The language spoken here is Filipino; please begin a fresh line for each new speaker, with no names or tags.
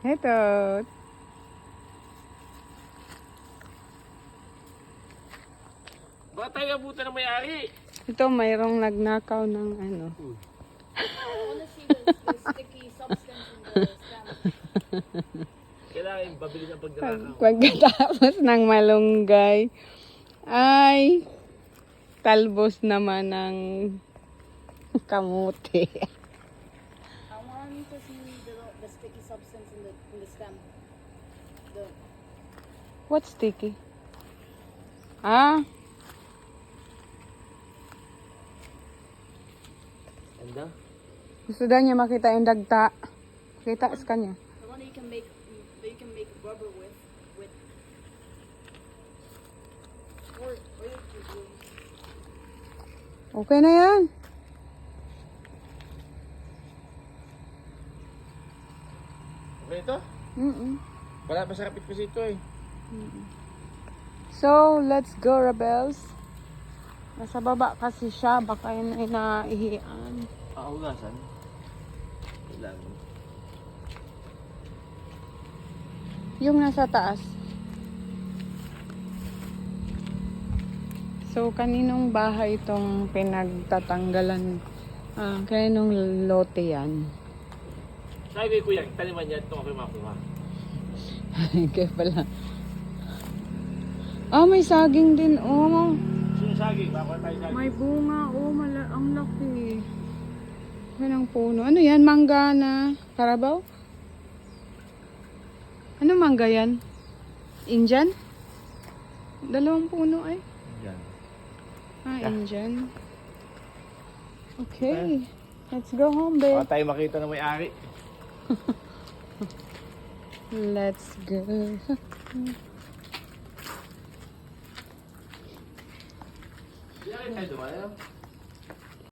Ito.
Baka tayo abutan ng may-ari.
Ito, mayroong nagnakaw ng ano.
I wanna see the sticky substance in the stem.
Kailangan yung babili ng pagdarakaw.
Pagkatapos ng malunggay, ay talbos naman ng kamuti.
I want to see the sticky substance in the stem. The
What's sticky? Ah,
Ganda?
gusto daw niya makita yung dagta. Kita sa kanya.
one that you can make rubber with or you can do.
Okay na yan.
Okay ito? Wala pa sa kapit kasi ito eh.
So, let's go, rebels. Nasa baba kasi siya. Baka yun ay naihian.
Hugasan? Kailangan.
Yung nasa taas. So, kaninong bahay itong pinagtatanggalan? Kaninong lote yan?
Sabi ko kuya, taliman niya ito ako makuha.
Kaya pala. May saging din, oh.
Sinusagi, baka tayo saging.
May bunga, oh. Ang laki. Yan ang puno. Ano yan? Mangga na Carabao? Ano mangga yan? Indian? Dalawang puno ay.
Yan.
Indian. Okay. Let's go home, babe.
Baka tayo makita ng may-ari.
Let's go.
Kailangan tayo dumayo.